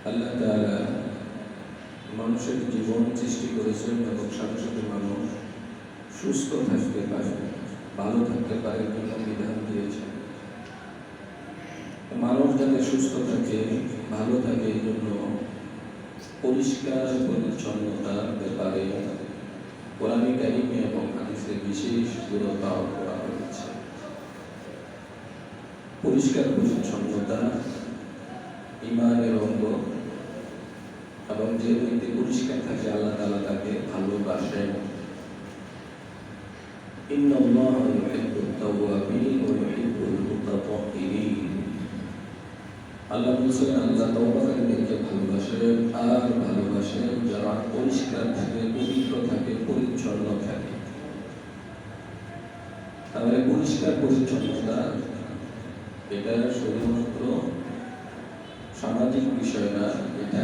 আল্লাহ তাআলা মানুষের জীবন সৃষ্টি করেছেন এবং সাথে সাথে মানুষ সুস্থ থাকতে পারে, ভালো থাকতে পারে জন্য বিধান দিয়েছেন। মানুষ যাতে সুস্থ থাকে, ভালো থাকে এই জন্য পরিষ্কার পরিচ্ছন্নতার ব্যাপারে কোরআনে কারিমে এবং হাদিসে বিশেষ গুরুত্ব আরোপ করা হয়েছে। পরিষ্কার পরিচ্ছন্নতা ঈমানের অঙ্গ এবং যে ব্যক্তি পরিষ্কার থাকে আল্লাহ তাআলা তাকে ভালোবাসেন। ইন্নাল্লাহা ইউহিব্বুত তাওয়াবিন ওয়া ইউহিব্বুল মুতাতাহহিরিন। আল্লাহ বলেছেন আল্লাহ তওবাকারীদেরকে ভালোবাসেন আর ভালোবাসেন যারা পরিষ্কার থাকে, পবিত্র থাকে, পরিচ্ছন্ন থাকে। তাহলে পরিষ্কার পরিচ্ছন্নতা এটা শুধুমাত্র সামাজিক বিষয় না, এটা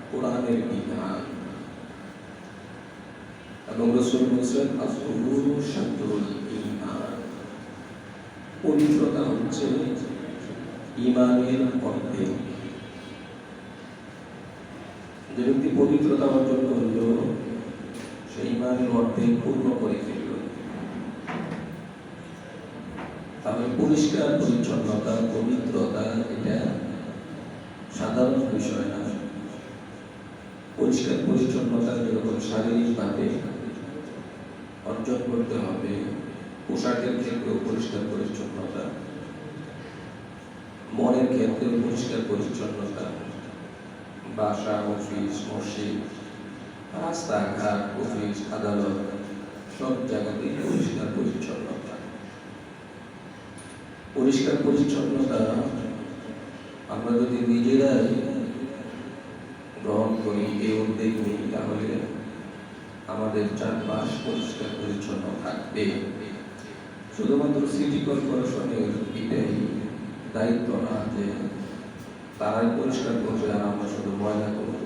কোরআনের বিধান। এবং রাসূল বলেছেন আস-সুহুরু শাতরুল ঈমান। পবিত্রতা হচ্ছে ঈমানের অর্ধেক। যে ব্যক্তি পবিত্রতা অর্জন করল সেই ঈমানের অর্ধেক পূর্ণ করে ফেলল। তাহলে পরিষ্কার পরিচ্ছন্নতা, পবিত্রতা এটা সাধারণ বিষয় না। পরিষ্কার পরিচ্ছন্নতা যেরকম শারীরিকভাবে অর্জন করতে হবে, পোশাকের ক্ষেত্রেও পরিষ্কার পরিচ্ছন্নতা, মনের ক্ষেত্রেও পরিষ্কার পরিচ্ছন্নতা, বাসা, অফিস, মসজিদ, রাস্তাঘাট, অফিস, আদালত সব জায়গাতেই পরিষ্কার পরিচ্ছন্নতা। পরিষ্কার পরিচ্ছন্নতা আমরা যদি নিজেরাই গ্রহণ করি, এই উদ্যোগ নিই, তাহলে আমাদের চারপাশ পরিষ্কার পরিচ্ছন্ন থাকবে। শুধুমাত্র সিটি কর্পোরেশনের এটাই দায়িত্ব না যে তারাই পরিষ্কার করবে আর আমরা শুধু ময়লা করব।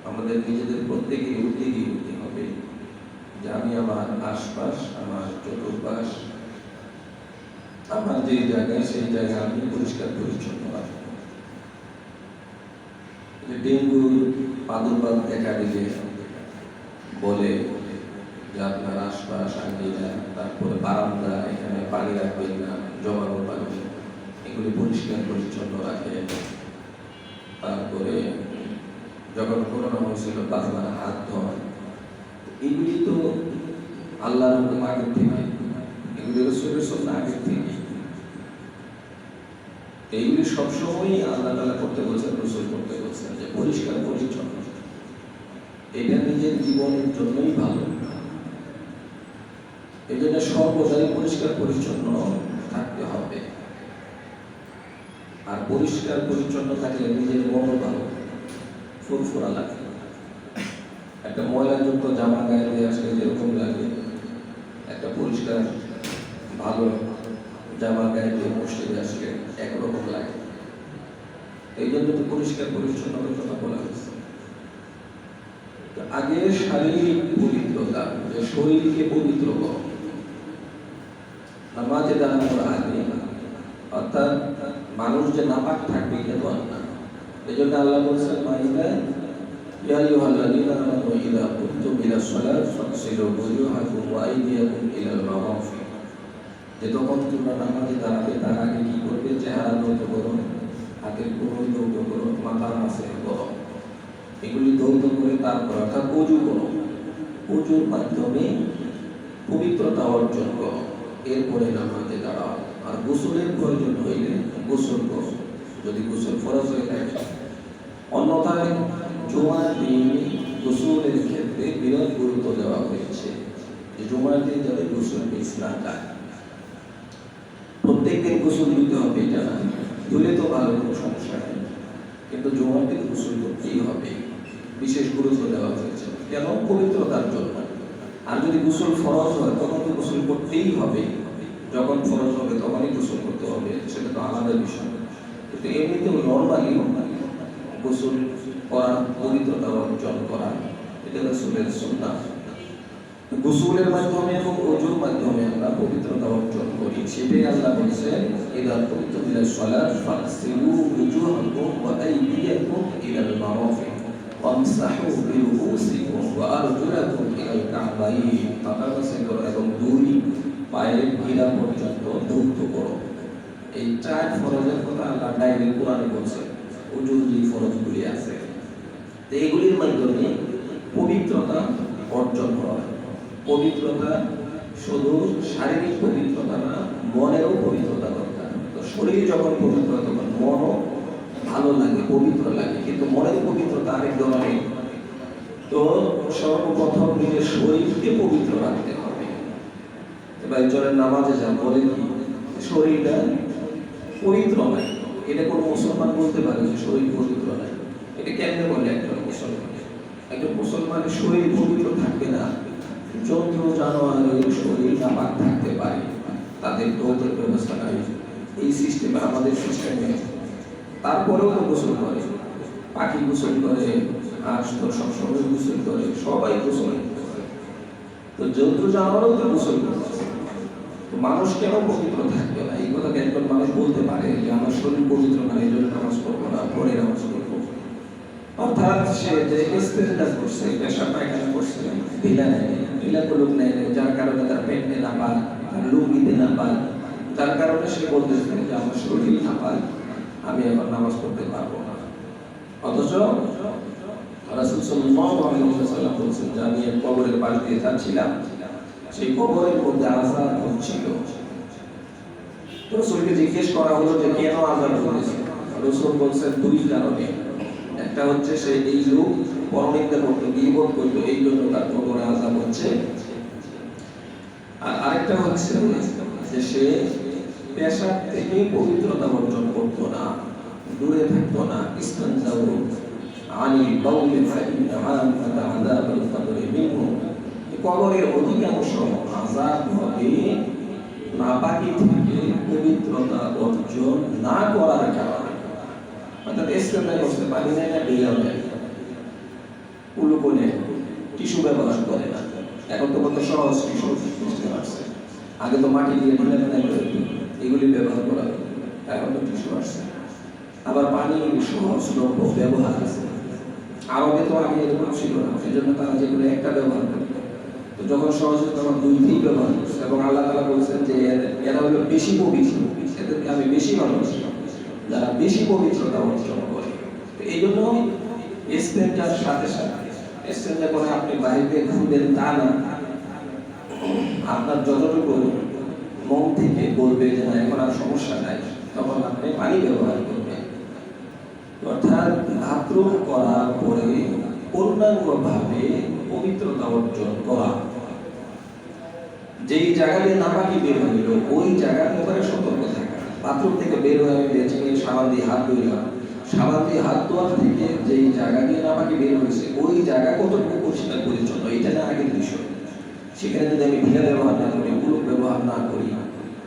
আমাদের নিজেদের প্রত্যেকের উদ্যোগী হতে হবে যে আমি আমার আশপাশ, আমার চতুর্পাশ, আমার যে জায়গায় সেই জায়গায় আমি পরিষ্কার পরিচ্ছন্ন রাখবো। ডেঙ্গুর প্রাদুর্ভাব দেখা দিলে বলে যে আপনার আশপাশ, আঙ্গিনা, তারপরে বারান্দা, এখানে পানি রাখবেন না, জমানো পানি, এগুলি পরিষ্কার পরিচ্ছন্ন রাখেন। তারপরে যখন করোনা হয়েছিল বারবার হাত ধোয়া, এগুলি তো আল্লাহর হুকুম আগের থেকে, এগুলি রাসূলের সুন্নাহ আগের থেকে। এইগুলি সবসময়ই আল্লাহ তাআলা করতে বলছেন, রাসূল করতে বলছেন যে পরিষ্কার পরিচ্ছন্ন। এটা নিজের জীবনের জন্যই ভালো। এই জন্য সর্বদাই পরিষ্কার পরিচ্ছন্ন থাকতে হবে। আর পরিষ্কার পরিচ্ছন্ন থাকলে নিজের মনও ভালো, ফুরফুরা লাগে। একটা ময়লাযুক্ত জামা গায়ে দিয়ে আসলে যেরকম লাগে, একটা পরিষ্কার ভালো জামা গায়ে দিয়ে মসজিদে আসলে একরকম লাগে। এই জন্য তো পরিষ্কার পরিচ্ছন্নতার কথা বলা হয়েছে। আগে শারীরিক পবিত্রতা, যে শরীরকে পবিত্র করা, নামাজে দাঁড়ানোর আগে, অর্থাৎ মানুষ যে নাপাক থাকবে এটা বল না। এই জন্য আল্লাহ বলছেন মাইদা ইয়া আইয়ুহাল্লাযীনা আমানু ইযা কুমতুম ইলা সলাতি ফাগসিলু ওজুহাকুম ওয়া আইদিয়াকুম ইলাল মারাফিক। যে তখন তোমরা নামাজে দাঁড়াবে তার আগে কি করবে? চেহারা ধৌত করো, হাতের কনুই ধৌত করো, মাথার মাসে করো, এগুলি ধৌত করে তারপর অর্থাৎ ওযু করো। ওযুর মাধ্যমে পবিত্রতা অর্জন করো, এরপরে নামাজে দাঁড়াও। আর গোসলের প্রয়োজন হইলে গোসল করো, যদি গোসল ফরজ হয়ে থাকে। অন্যথায় জুমার দিন গোসলের ক্ষেত্রে বিরাট গুরুত্ব দেওয়া হয়েছে যে জুমার দিন যাতে গোসল মিস না যায়। প্রত্যেক দিন গোসল দিতে হবে এটা না, ধুলে তো ভালো, কোনো সমস্যা নেই, কিন্তু জুমার দিন গোসল করতেই হবে, বিশেষ গুরুত্ব দেওয়া হয়েছে। কেন? পবিত্রতার জন্য। আর যদি গোসল ফরজ হয় তখন তো গোসল করতেই হবে, যখন ফরজ হবে তখনই গোসল করতে হবে, সেটা তো আলাদা বিষয়। কিন্তু এমনিতেও নর্মালি গোসল করা, পবিত্রতা অর্জন করা, এটা রাসূলের সুন্নাহ। গোসলের মাধ্যমে এবং ওযুর মাধ্যমে আমরা পবিত্রতা অর্জন করি। সেটাই আল্লাহ বলেছেন ইযা কুমতুম ইলা সলাতি ফাগসিলু ওজুহাকুম ওয়া আইদিয়াকুম ওয়ামসাহু বিরুউসিকুম ওয়া আরজুলাকুম ইলাল কা'বাইন, মাথা কাছে করো এবং দুই পায়ের গিরা পর্যন্ত ধৌত করো। এই চার ফরজের কথা আল্লাহ ডাইরেক্ট কোরআনে বলছে, ওজুর যে ফরজগুলি আছে এইগুলির মাধ্যমে পবিত্রতা অর্জন করা। পবিত্রতা শুধু শারীরিক পবিত্রতা না, মনেরও পবিত্রতা দরকার। তো শরীর যখন পবিত্র তখন মনও ভালো লাগে, পবিত্র লাগে, কিন্তু মনের পবিত্রতা আরেক ধরনের। তো সর্বপ্রথম নিজের শরীরকে পবিত্র রাখতে হবে। এবার একজনের নামাজে যান, বলে কি শরীরটা পবিত্র নয়, এটা কোনো মুসলমান বলতে পারে যে শরীর পবিত্র নয়? এটা কেমনে বলে একজন মুসলমান? একজন মুসলমানের শরীর পবিত্র থাকবে না, যন্ত্র জানোয়ারের শরীর নাপাক থাকতে পারে, তাদের ধৌতের ব্যবস্থা নাই এই সিস্টেমে, আমাদের সিস্টেমে। তারপরেও তো গোসল করে, পাখি গোসল করে, হাঁস তো সবসময় গোসল করে, সবাই গোসল করে, তো যন্ত্র জানোয়ারও তো গোসল করছে। তো মানুষ কেন পবিত্র থাকবে না? এই কথা একজন মানুষ বলতে পারে যে আমার শরীর পবিত্র না, এই জন্য নামাজ পড়বো না, পরে নামাজ পড়বো। অর্থাৎ সে যে ইস্তেঞ্জা করছে, পেশাব পায়খানা করছে, ঢিলা কলুক নেয়, যার কারণে তার পেটে না পায়, তার লুঙ্গিতে না পায়, যার কারণে সে বলতেছে যে আমার শরীর না পায়, আমি এখন নামাজ পড়তে পারবো না। অথচ রাসূল সাল্লাল্লাহু আলাইহি ওয়াসাল্লাম বলেছেন যে আমি এক কবরের পাশ দিয়ে যাচ্ছিলাম, সেই কবরের মধ্যে আযাব হচ্ছিল। তো রাসূলকে জিজ্ঞেস করা হলো যে কেন আযাব হচ্ছে? রাসূল বলছেন দুই কারণে। একটা হচ্ছে সে এই লোক পরনিন্দা করতো, গীবত করতো, এই জন্য তার কবরে আযাব হচ্ছে। আর আরেকটা হচ্ছে যে সে পেশাব থেকে পবিত্রতা অর্জন করতো না, দূরে থাকতো না। ইস্তানজাউ আনিল বাউলি ফাইন্না আযাব আযাবুল কবরি মিনহু, কবরের অধিকাংশ আযাব হবে নাপাকি থেকে পবিত্রতা অর্জন না করার কারণে। অর্থাৎ ইসলামে বসতে পারি না, ঢিলা নেয়, উলুকো নেয়, টিস্যু ব্যবহার করে না। এখন তো কত সহজ টিস্যু বুঝতে পারছে, আগে তো মাটি দিয়ে ঢিলা নেয় এগুলি ব্যবহার করা, এখন তো টিস্যু আসছে। আবার পানি সহজলভ্য ব্যবহার আছে, আরবে তো আগে এরকম ছিল না, সেই জন্য তারা যেগুলো একটা ব্যবহার করে, তো যখন সহজ তখন দুইটি ব্যবহার করছে। এবং আল্লাহ তাআলা বলেছেন যে এরা হলো বেশি পবিত্র, এদেরকে আমি বেশি ভালোবাসি, যারা বেশি পবিত্রতা অর্জন করে। তো এই জন্য ইস্তেঞ্জার সাথে সাথে ইস্তেঞ্জা করে আপনি বাইরে ঘুরবেন তা না, আপনার যতটুকু মন থেকে বলবে যে না এখন আর সমস্যা নাই, তখন আপনি পানি ব্যবহার করবেন। অর্থাৎ বাথরুম করার পরে পূর্ণাঙ্গভাবে পবিত্রতা অর্জন করা। যেই জায়গাতে নাপাকি বের হইল ওই জায়গার ব্যাপারে সতর্ক থাকা। বাথরুম থেকে বের হয়ে আমি বেঁচে গিয়ে সাবান দিয়ে হাত ধুইলাম, সাবান দিয়ে হাত ধোয়ার থেকে যেই জায়গা দিয়ে নাপাকি বের হয়েছে ওই জায়গা কতটুকু পরিষ্কার পরিচ্ছন্ন, এটা না আগের বিষয়। সেখানে যদি আমি ঢিলা ব্যবহার না করি, কুলুপ ব্যবহার না করি,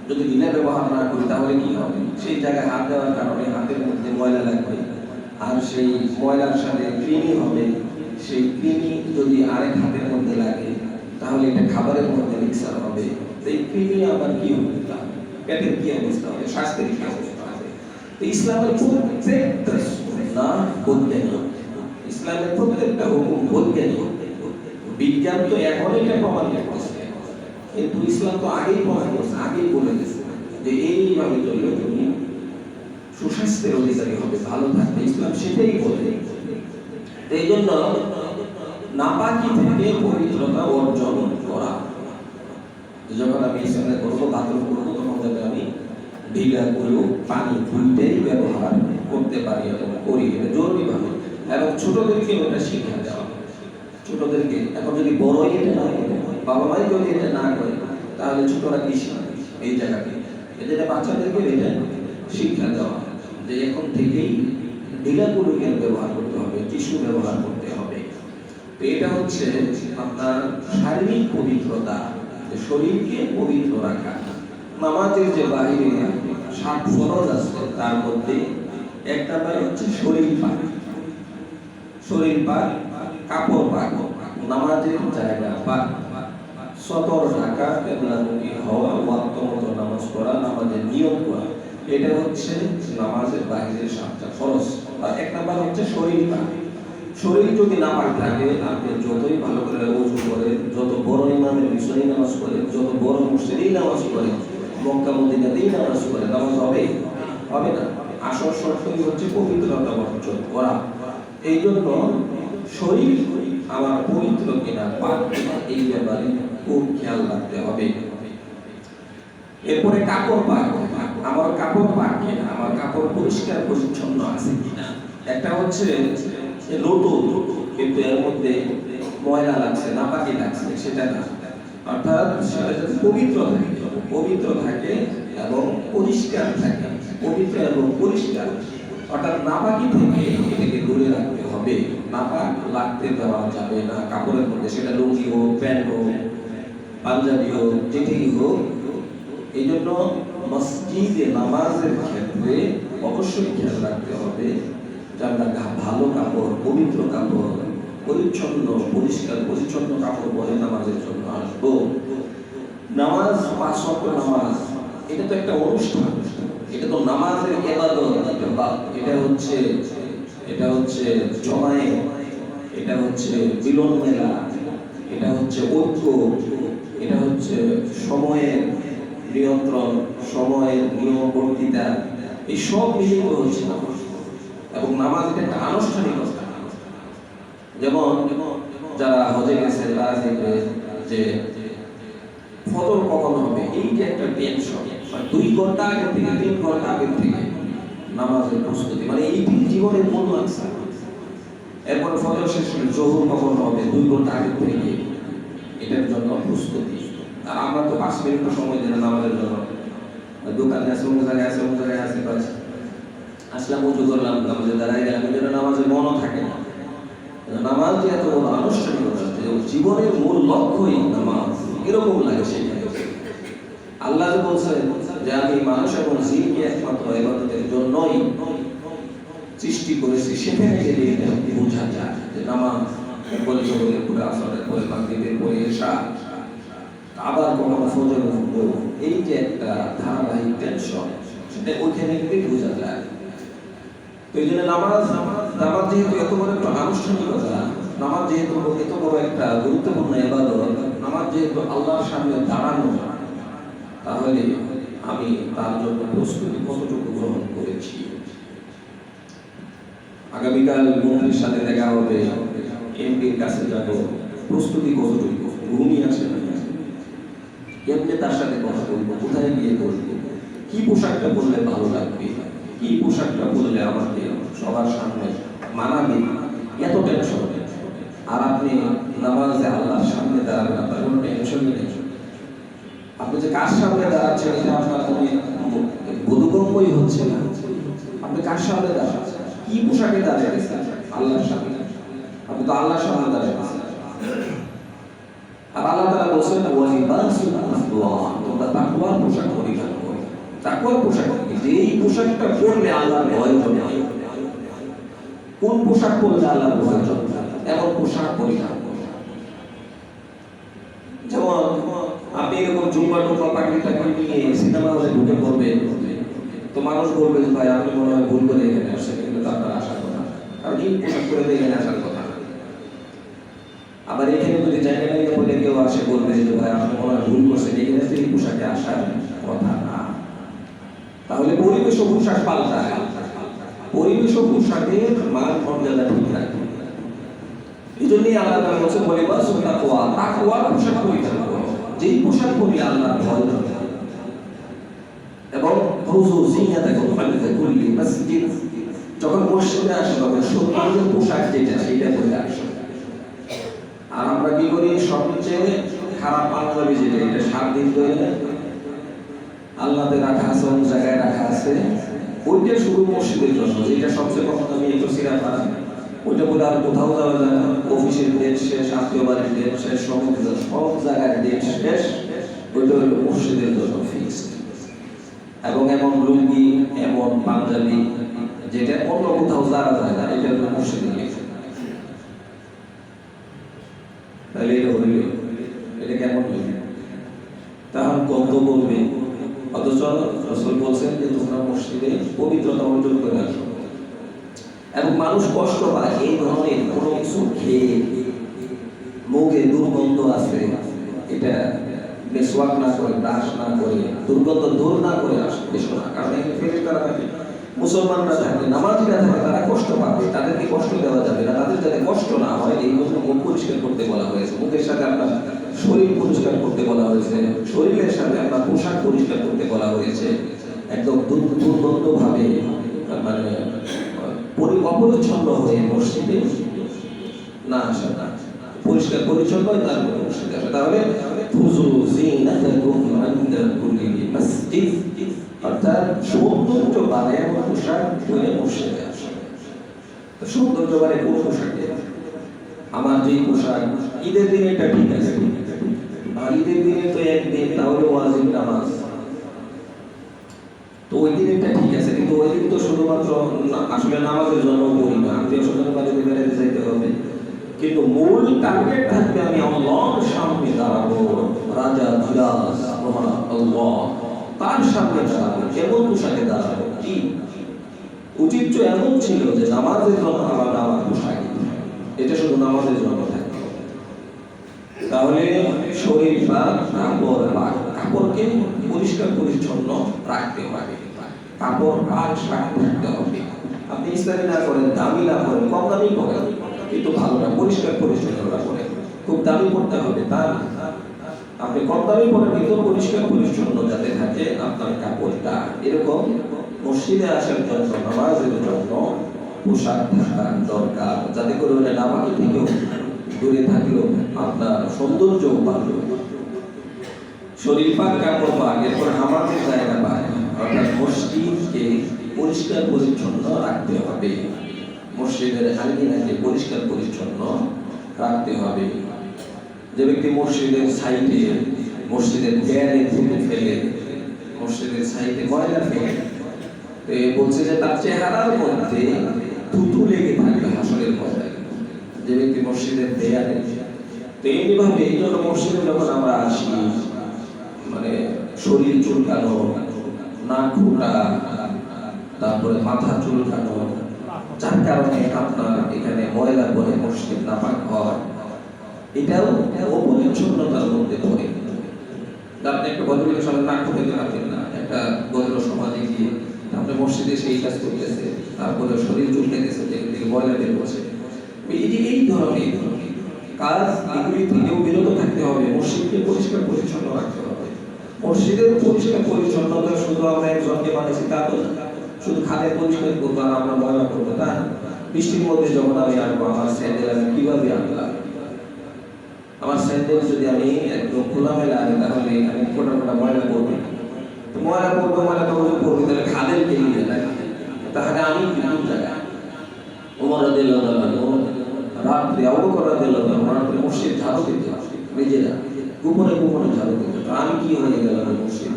যদি ঢিলা ব্যবহার না করি তাহলে কি হবে? সেই জায়গায় হাত দেওয়ার কারণে হাতের মধ্যে ময়লা লাগবে, আর সেই ময়লার সাথে কৃমি হবে। সেই কৃমি যদি আরেক হাতের মধ্যে লাগে তাহলে এটা খাবারের মধ্যে মিক্সার হবে, এই কৃমি আবার কি হবে? পেটের কি অবস্থা হবে, স্বাস্থ্যের কি অবস্থা হবে? ইসলামের প্রত্যেকটা না বৈজ্ঞানিক, ইসলামের প্রত্যেকটা হুকুম বৈজ্ঞানিক। বিজ্ঞান তো এখন এটা প্রমাণ করছে, কিন্তু ইসলাম তো আগেই প্রমাণ করছে, আগেই বলে দিয়েছে যে এইভাবে চললে তুমি সুস্বাস্থ্যের অধিকারী হবে, ভালো থাকবে। ইসলাম সেটাই বলে। এই জন্য নাপাকি থেকে পবিত্রতা অর্জন করা। যখন আমি ইসলামে করবো, বাথরুম করবো, তখন যাতে আমি ঢিলা করেও পানি দুইটাই ব্যবহার করতে পারি এবং করি, এটা জরুরি ভাবে। এবং ছোটদেরকে ওটা শিক্ষা দেওয়া। ছোটদেরকে এখন যদি বড়ই এটা না করে, বাবা মাই যদি এটা না করে, তাহলে ছোটরা কি শিখবে এই জায়গাতে? এদের বাচ্চাদেরকে এটা শিক্ষা দেওয়া যে এখন থেকেই ঢিলাগুলোকে ব্যবহার করতে হবে, টিস্যু ব্যবহার করতে হবে। তো এটা হচ্ছে আপনার শারীরিক পবিত্রতা, শরীরকে পবিত্র রাখা। নামাজের যে বাহিরে 7 ফরজ আছে তার মধ্যে এক নাম্বার হচ্ছে শরীর পাক। শরীর পাক, কাপড় পাক, নামাজের জায়গা পাক, সতর ঢাকা, কিবলামুখী হওয়া, ওয়াক্ত মতো নামাজ পড়া, নামাজের নিয়ম করা, এটা হচ্ছে নামাজের বাহিরের 7টা ফরজ। আর এক নাম্বার হচ্ছে শরীর পাক। শরীর যদি নাপাক থাকে, আপনি যতই ভালো করে ওযু করেন, যত বড় ইমামের পিছনেই নামাজ পড়েন, যত বড় মসজিদেই নামাজ পড়েন, মক্কা মদিনাতেই নামাজ পড়েন, নামাজ হবে? হবে না। আসল শর্তই হচ্ছে পবিত্রতা অর্জন করা। এই জন্য শরীর আমার পবিত্র কিনা, পাক কিনা, এই ব্যাপারে খুব খেয়াল রাখতে হবে। এরপরে কাপড় পাক, আমার কাপড় পাক কিনা, আমার কাপড় পরিষ্কার পরিচ্ছন্ন আছে কিনা। একটা হচ্ছে নতুন কিন্তু এর মধ্যে ময়লা লাগছে, নাপাকি লাগছে, সেটা না। অর্থাৎ সেটা যাতে পবিত্র থাকে এবং পরিষ্কার থাকে, পবিত্র এবং পরিষ্কার। অর্থাৎ নাপাকি থেকে এটাকে দূরে রাখতে হবে, নাপাক লাগতে দেওয়া যাবে না কাপড়ের মধ্যে, সেটা লুঙ্গি হোক, প্যান্ট হোক, পাঞ্জাবি হোক, যেটাই হোক। এই জন্য মসজিদে নামাজের ক্ষেত্রে অবশ্যই খেয়াল রাখতে হবে যে আমরা ভালো কাপড়, পবিত্র কাপড়, পরিচ্ছন্ন পরিষ্কার পরিচ্ছন্ন কাপড় পরে নামাজের জন্য আসবো। নামাজ, 5 ওয়াক্ত নামাজ, এটা তো একটা অনুষ্ঠান, এটা তো নামাজের ইবাদত। এটা হচ্ছে জমায়েত, এটা হচ্ছে মিলন মেলা, এটা হচ্ছে ঐক্য, এটা হচ্ছে সময়ের নিয়ন্ত্রণ, সময়ের নিয়মবর্তিতা, এই সব মিলিত হচ্ছে নামাজ। এবং নামাজ এটা একটা আনুষ্ঠানিকতা। যেমন যারা হজে গেছে তারা দেখবে যে ফজর কখন হবে, এই যে একটা টেনশন, 2 ঘন্টা আগে থেকে 3 ঘন্টা আগে থেকে নামাজের প্রস্তুতি, মানে এই জীবনের মূল লাগছে। এরপর ফজর শেষ হলে জোহর কখন হবে, 2 ঘন্টা আগে থেকে এটার জন্য প্রস্তুতি। আর আমরা তো 5 মিনিট সময় দিই না নামাজের জন্য। দোকানে আছে, অন্য জায়গায় আছে, বাস আসলাম, উজু করলাম, নামাজে দাঁড়াই গেলাম, এই জন্য নামাজের মনও থাকে না। নামাজ যে এত বড় আনুষ্ঠানিকতা, জীবনের মূল লক্ষ্যই নামাজ, এরকম লাগে সেখানে। আল্লাহ যে বলছেন যে আমি মানুষ এবং জিনকে একমাত্র ইবাদতের জন্যই সৃষ্টি করেছি, সেখানে গেলে বোঝা যায় যে নামাজ পরে জোহরের পরে, আসরের পরে, মাগরিবের পরে, এশা, আবার কখনো ফজর, এই যে একটা ধারাবাহিক টেনশন, সেটা ওইখানে গেলে বোঝা যায়। তো এই জন্য নামাজ যেহেতু এত বড় একটা আনুষ্ঠানিকতা, নামাজ যেহেতু এত বড় একটা গুরুত্বপূর্ণ ইবাদত, নামাজ যেহেতু আল্লাহর সামনে দাঁড়ানো, তাহলে আমি তার জন্য প্রস্তুতি কতটুকু গ্রহণ করেছি। আগামীকাল মন্ত্রীর সাথে দেখা হবে, এমপির কাছে যাব, প্রস্তুতি কতটুকু, ঘুমিয়ে আসে না, কেমনে তার সাথে কথা বলবো, কোথায় গিয়ে বলবো, কি পোশাকটা পরলে ভালো লাগবে, কি পোশাকটা পরলে আমাকে সবার সামনে মানাবে, এত টেনশন। আর আপনি নামাজে আল্লাহর সামনে দাঁড়াবেন, আপনার কোনো টেনশনই নেই। আপনি যে কার সামনে দাঁড়াচ্ছেন এটা আপনার বোধগম্যই হচ্ছে না। আপনি কার সামনে দাঁড়াচ্ছেন, কি পোশাকে দাঁড়িয়ে আছেন? আল্লাহর সামনে। আপনি তো আল্লাহর সামনে দাঁড়িয়ে আছেন। আর আল্লাহ তাআলা বলেন ওয়ালিবাসুল তাকওয়া, তোমরা তাকওয়ার পোশাক পরিধান করো। তাকওয়ার পোশাক কি? যেই পোশাকটা পরলে আল্লাহর ভয় জন্মায়। কোন পোশাক পরলে আল্লাহর ভয় জন্মায়, এমন পোশাক পরিধান করো। যেমন আপনি এরকম জুম্মা টুম্মা পাগড়িটাকে নিয়ে সিনেমা হলে ঢুকে পড়বেন, তো মানুষ বলবে যে ভাই আপনি মনে হয় ভুল করে এখানে আসছেন, কিন্তু আপনার আসার কথা, কারণ এই পোশাক পরে এখানে আসার কথা। আবার এখানে যদি জায়গা নিয়ে বলে কেউ আসে, বলবে যে ভাই আপনি মনে হয় ভুল করছেন, এখানে তো এই পোশাকে আসার কথা না। তাহলে পরিবেশ ও পোশাক পাল্টায়, পরিবেশ ও পোশাকের মান মর্যাদা ঠিক রাখে। এই জন্যই আল্লাহ তাআলা বলেছেন ওয়ালিবাসুত তাকওয়া, তাকওয়ার পোশাক পরিধান করো, যেই পোশাক পরলে আল্লাহর ভয় হবে। এবং খুযু জিনাতাকুম ইনদা কুল্লি মসজিদ, যখন মসজিদে আসো তখন সত্যিকারের পোশাক যেটা সেটা পরে আসো। আর আমরা কি করি, সবচেয়ে খারাপ পাঞ্জাবি যেটা, এটা 7 দিন ধরে আল্লাহতে রাখা আছে, অন্য জায়গায় রাখা আছে, ওইটা শুধু মসজিদের জন্য, যেটা সবচেয়ে কম দামি, একটু সিরা পারা, ওইটা বলে আর কোথাও যাওয়া যায় না। অফিসের ডেট শেষ, আত্মীয় বাড়ির ডেট শেষ, সব জায়গায় ডেট শেষ, ওইটা হলো মসজিদের জন্য ফিক্সড। এবং এমন লুঙ্গি, এমন পাঞ্জাবি যেটা অন্য কোথাও যাওয়া যায় না, এটা হলো মসজিদের গিয়ে। তাহলে এটা হইল, এটা কেমন হইল? তাহলে গন্ধ বলবে, অথচ রাসূল বলছেন যে তোমরা মসজিদে পবিত্রতা অর্জন করে আসো। এবং মানুষ কষ্ট পায় এই ধরনের কোনো কিছু খেয়ে। মুখে দুর্গন্ধ আছে, এটা মেসওয়াক না করে, ব্রাশ না করে, দুর্গন্ধ দূর না করে আসবে না। কারণ এই ফেরেশতারা থাকে, মুসলমানরা থাকে, নামাজিরা থাকে, তারা কষ্ট পাবে, তাদেরকে কষ্ট দেওয়া যাবে না। তাদের যাতে কষ্ট না হয় এই জন্য মুখ পরিষ্কার করতে বলা হয়েছে। মুখের সাথে আপনার শরীর পরিষ্কার করতে বলা হয়েছে, শরীরের সাথে আপনার পোশাক পরিষ্কার করতে বলা হয়েছে। একদম দুর্গন্ধ ভাবে মানে অপরিচ্ছন্ন হয়ে মসজিদে না আসা, না পরিষ্কার পরিচ্ছন্ন হয় তারপরে মসজিদে আসা। তাহলে অর্থাৎ সৌন্দর্য বানায় পোশাক পরে মসজিদে আসা। সৌন্দর্য বানায় কোন পোশাকে? আমার যে পোশাক ঈদের দিনে এটা ঠিক আছে, আর ঈদের দিনে তো একদিন তাহলে ওয়াজিব নামাজ, তো ওই দিন এটা ঠিক আছে, কিন্তু ওই দিন তো শুধুমাত্র আসলে নামাজের জন্য পড়ি না, আত্মীয় স্বজনের বাড়িতে বেড়াতে যাইতে হবে, কিন্তু মূল টার্গেট থাকবে আমি আল্লাহর সামনে দাঁড়াবো, রাজা ধীরাজ মহান আল্লাহ তার সামনে দাঁড়াবো। কেমন পোশাকে দাঁড়াবো? কি উচিত এমন ছিল যে নামাজের জন্য আলাদা আমার পোশাক, এটা শুধু নামাজের জন্য থাকবে। তাহলে শরীর বা কাপড়কে পরিষ্কার পরিচ্ছন্ন রাখতে হবে, কাপড় আর শাক থাকতে হবে। আপনি ইসলামী না করেন, দামি না করেন, কম দামি করেন, কিন্তু ভালো না, পরিষ্কার পরিচ্ছন্ন করেন। খুব দামি করতে হবে তা না, আপনি কম দামি করেন কিন্তু পরিষ্কার পরিচ্ছন্ন যাতে থাকে আপনার কাপড়টা। এরকম মসজিদে আসার জন্য, নামাজের জন্য পোশাক থাকা দরকার, যাতে করে ওটা নামাজ থেকেও দূরে থাকলেও আপনার সৌন্দর্য বাড়বে। শরীর পাক, কাপড় পাক, এরপর নামাজের জায়গা পায়, অর্থাৎ মসজিদকে পরিষ্কার পরিচ্ছন্ন রাখতে হবে। মসজিদের আঙ্গিনাকে পরিষ্কার পরিচ্ছন্ন রাখতে হবে। যে ব্যক্তি মসজিদের সাইডে, মসজিদের দেয়ালে থুতু ফেলে, মসজিদের সাইডে ময়লা ফেলে, বলছে যে তার চেহারার মধ্যে থুতু লেগে থাকবে হাসরের ময়দানে। যে ব্যক্তি মসজিদের দেয়ালে, তো এমনি ভাবে এই জন্য মসজিদে যখন আমরা আসি, মানে শরীর চুলকানো, নাক ফুটা, তারপরে মাথা চুলকানো, যার কারণে আপনার এখানে ময়লা পড়ে মসজিদ নাপাক হয়, এটাও অপরিচ্ছন্নতার মধ্যে পড়ে। আপনি একটা ভদ্রলোকের সামনে নাক ফুটাতে পারবেন না, একটা ভদ্র সমাজে গিয়ে আপনি মসজিদে সেই কাজ করতেছে, তারপরে শরীর চুলকাইতেছে, দেখে ময়লা বের করছে। এই ধরনের কাজ এগুলি থেকেও বিরত থাকতে হবে। মসজিদকে পরিষ্কার পরিচ্ছন্ন রাখতে হবে। মসজিদের পরিষ্কার পরিচ্ছন্নতা শুধু আমরা একজনকে বানিয়েছি তা তো না, শুধু খাদের পরিষ্কার করবো আর আমরা ময়লা করবো তা না। বৃষ্টির মধ্যে যখন আমি আনবো, আমার স্যান্ডেল আমি কিভাবে আনলাম? আমার স্যান্ডেল যদি আমি একদম খোলামেলা আনি, তাহলে আমি ফোটা ফোটা ময়লা করবো, তো ময়লা করবো, ময়লা করবো, তাহলে খাদের বেরিয়ে যায়, তাহলে আমি কোন জায়গায়? ওমর রাদিয়াল্লাহু আনহু রাত্রে, আবু বকর রাদিয়াল্লাহু আনহু রাত্রে মসজিদ ঝাড়ু দিতে, নিজেরা গোপনে গোপনে ঝাড়ু দিতে। আমি কি হয়ে গেলাম? মসজিদ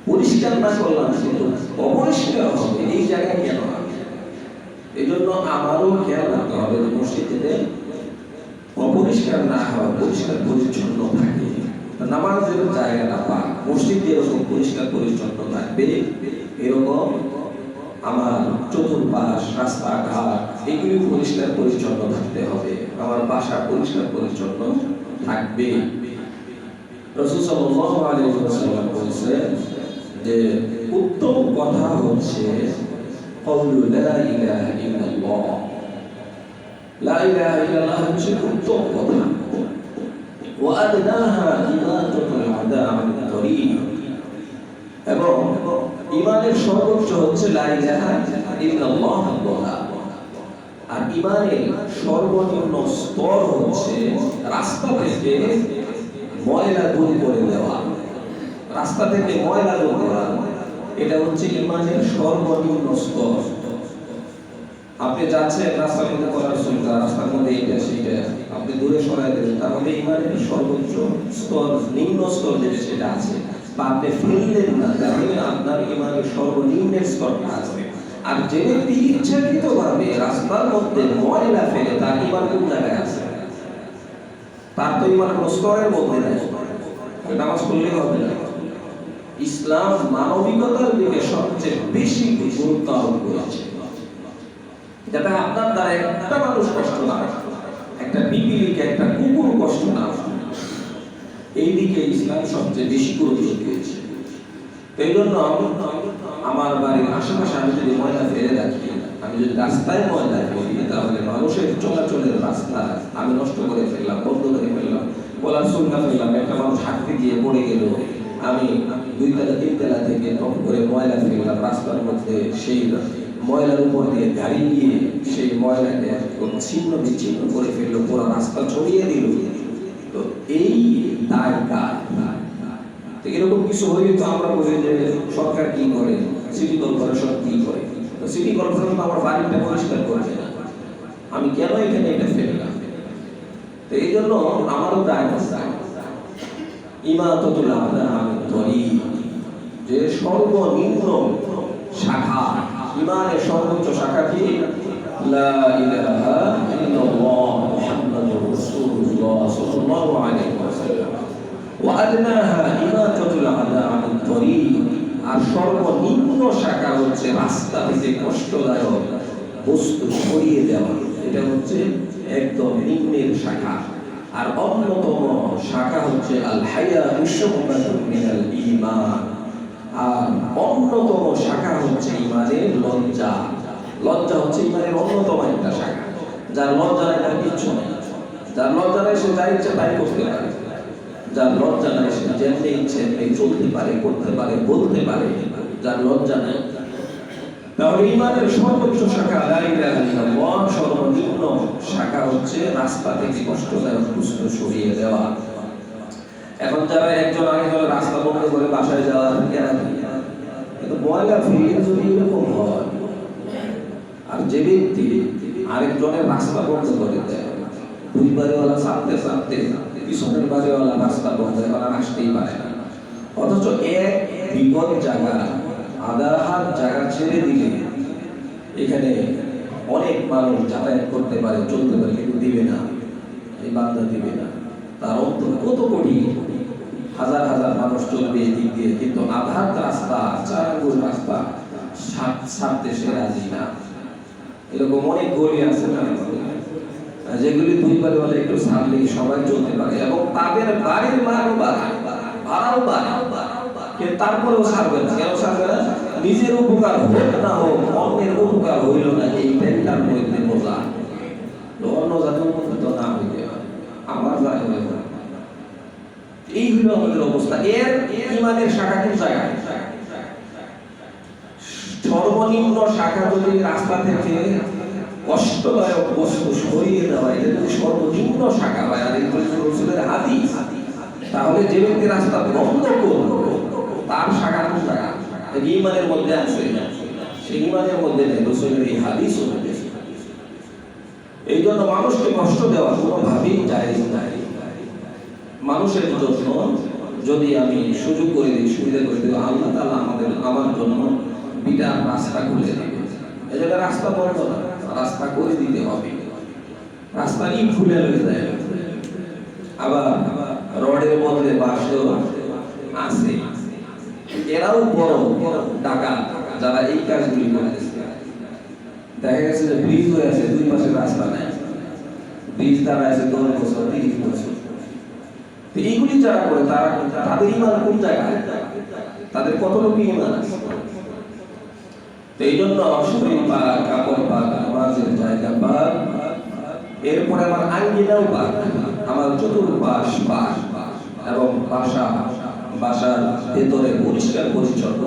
পরিষ্কার না করলাম, কিন্তু অপরিষ্কার হবে এই জায়গায় কেন? এই জন্য আমারও খেয়াল রাখতে হবে যে মসজিদে অপরিষ্কার না হয়, পরিষ্কার পরিচ্ছন্ন থাকে। নামাজের জায়গাটা পাক, মসজিদ যেরকম পরিষ্কার পরিচ্ছন্ন থাকবে, এরকম আমার চতুর্পাশ, রাস্তাঘাট এগুলি পরিষ্কার পরিচ্ছন্ন থাকতে হবে। আমার বাসা পরিষ্কার পরিচ্ছন্ন থাকবে। রাসূল সাল্লাল্লাহু আলাইহি ওয়াসাল্লাম বলেছেন যে উত্তম কথা হচ্ছে কওলু লা ইলাহা ইল্লাল্লাহ। লা ইলাহা ইল্লাল্লাহ হচ্ছে উত্তম কথা। ওয়া আদনাহা ইমাতাতুল আদা আন তরিক, এবং ঈমানের সর্বোচ্চ হচ্ছে লা ইলাহা ইল্লাল্লাহ বলা। আর ঈমানের সর্বনিম্ন স্তর হচ্ছে রাস্তা থেকে ময়লা দূর করে দেওয়া। রাস্তা থেকে ময়লা দূর করা, এটা হচ্ছে ঈমানের সর্বনিম্ন স্তর। আপনি যাচ্ছেন রাস্তার মধ্যে করার সুবিধা, রাস্তার মধ্যে এইটা সেইটা আপনি দূরে সরাই দেবেন, তাহলে ঈমানের সর্বোচ্চ স্তর, নিম্ন স্তর যেটা সেটা আছে, বা আপনি ফেললেন না, তাহলে আপনার ঈমানের সর্বনিম্নের স্তরটা আছে। আর যে ব্যক্তি ইচ্ছাকৃতভাবে রাস্তার মধ্যে ময়লা ফেলে, তার ঈমান কোন জায়গায় আছে? তার তো ঈমান কোন স্তরের মধ্যে নেই, নামাজ পড়লেই হবে না। ইসলাম মানবিকতার দিকে সবচেয়ে বেশি গুরুত্ব আরোপ করেছে। যাতে আপনার দ্বারা একটা মানুষ কষ্ট না হয়, একটা পিপিলিকে, একটা কুকুর কষ্ট না হয়। এই দিকে ইসলাম সবচেয়ে বেশি গুরুত্ব দিয়েছে। তো এই জন্য আমার বাড়ির আশেপাশে আমি যদি ময়লা ফেলে রাখি, আমি যদি রাস্তায় ময়লা ফেলি, তাহলে মানুষের চলাচলের রাস্তা আমি নষ্ট করে ফেললাম, বন্ধ করে ফেললাম, বলার সুন্নাহ ফেললাম। একটা মানুষ হাঁটতে গিয়ে পড়ে গেল, আমি 2 তলা 3 তলা থেকে টপ করে ময়লা ফেললাম রাস্তার মধ্যে, সেই ময়লার উপর দিয়ে গাড়ি গিয়ে সেই ময়লাকে ছিন্ন বিচ্ছিন্ন করে ফেললো, পুরো রাস্তা ছড়িয়ে দিল। তো এই দায় কার? এরকম কিছু হইলে তো আমরা বলি যে সরকার কি করে, সিটি কর্পোরেশন কি করে। তো সিটি কর্পোরেশন তো আমার বাড়িটা পরিষ্কার করছে না, আমি কেন এখানে এটা ফেললাম? তো এই জন্য আমারও দায় আছে। ইমাতাতুল আহদামিত তরিক, যে সর্বনিম্ন শাখা, ইমানের সর্বোচ্চ শাখা কি? লা ইলাহা ইল্লাল্লাহ মুহাম্মাদুর রাসূলুল্লাহ সাল্লাল্লাহু আলাইহি ওয়াসাল্লাম। ওয়া আদনাহা ইমাতাতুল আহদামিত তরিক, আর সর্বনিম্ন শাখা হচ্ছে রাস্তা থেকে কষ্টদায়ক বস্তু সরিয়ে দেওয়া। এটা হচ্ছে একদম নিম্নের শাখা। আর অন্যতম শাখা হচ্ছে আল হায়া বিশ্বমাতুন মিনাল ঈমান। আর অন্যতম শাখা হচ্ছে ইমানের লজ্জা। লজ্জা হচ্ছে ইমানের অন্যতম একটা শাখা। যার লজ্জা নাই তার কিচ্ছু নেই। যার লজ্জা নাই সে যা ইচ্ছে তাই করতে পারে। যার লজ্জা নাই সে যেমনি ইচ্ছে চলতে পারে, করতে পারে, বলতে পারে। যার লজ্জা নাই, তাহলে ইমানের সর্বোচ্চ শাখা লা ইলাহা ইল্লাল্লাহ, সর্বনিম্ন শাখা হচ্ছে রাস্তা থেকে কষ্টদায়ক বস্তু সরিয়ে দেওয়া। এখন যারা একজন আরেকজনের রাস্তা বন্ধ করে বাসায় যাওয়ার কিন্তু ময়লা ফেলে যদি এরকম হয়, আর যে ব্যক্তি আরেকজনের রাস্তা বন্ধ করে দেয়, 2 বাড়িওয়ালা চাপতে চাপতে পিছনের বাড়িওয়ালা রাস্তা বন্ধ করে, ওরা আসতেই পারে না। অথচ এক বিপদ জায়গা, আধা হাত জায়গা ছেড়ে দিলে এখানে অনেক মানুষ যাতায়াত করতে পারে, চলতে পারে, কিন্তু দিবে না, এই বান্দা দিবে না। তার অন্তর কত কোটি, হাজার হাজার মানুষ চলবে এদিক দিয়ে, কিন্তু আধার রাস্তা, 4 আঙ্গুল রাস্তা ছাড়তে সে রাজি না। এরকম অনেক গলি আছে না, যেগুলি 2 বাড়িওয়ালা একটু ছাড়লেই সবাই চলতে পারে, এবং তাদের বাড়ির ভাড়াও বাড়ে, কিন্তু তারপরেও ছাড়বে না। কেন ছাড়বে না? নিজের উপকার হোক না হোক, অন্যের উপকার হইল না, এই পেনটার মধ্যে বোঝা। অন্য জাতির মধ্যে তো না হইতে হয়, আমার যায় হয়ে যায়। এই হলো আমাদের অবস্থা। এর ইমানের শাখা কোন জায়গায়? সর্বনিম্ন শাখা যদি রাস্তা থেকে কষ্টদায়ক বস্তু সরিয়ে দেওয়া, এটা যদি সর্বনিম্ন শাখা হয়, আর এটা রাসূলের হাদিস, তাহলে যে ব্যক্তি রাস্তা বন্ধ করলো তার শাখা কোন জায়গা? ইমানের মধ্যে আছে, সেই ইমানের মধ্যে নেই। রাসূলের এই হাদিস অনুযায়ী এই জন্য মানুষকে কষ্ট দেওয়া কোনোভাবেই জায়েজ নাই। মানুষের জন্য যদি আমি সুযোগ করে দিই, সুবিধা করে দিই, আল্লাহ তাআলা আমার জন্য বিটা রাস্তা খুলে দেবে। এই জায়গায় রাস্তা বন্ধ না, রাস্তা করে দিতে হবে। রাস্তা ইট খুলে হয়ে যায়, আবার রডের মধ্যে বাঁশও আছে। এরাও বড় ডাকাত যারা এই কাজগুলি করেছে। দেখা গেছে যে ব্রিজ হয়ে আছে, 2 পাশে রাস্তা নেই, ব্রিজ দ্বারা আছে 10 বছর 30 বছর। এইগুলি যারা করে তাদের ইমান কোন জায়গায়? তাদের কত লোক ইমান আছে? তো এই জন্য শরীর পাক, কাপড় পাক, নামাজের জায়গা পাক, এরপরে আমার আঙ্গিনাও পাক, আমার চতুর্পাশ পাক, এবং বাসার ভেতরে পরিষ্কার পরিচ্ছন্ন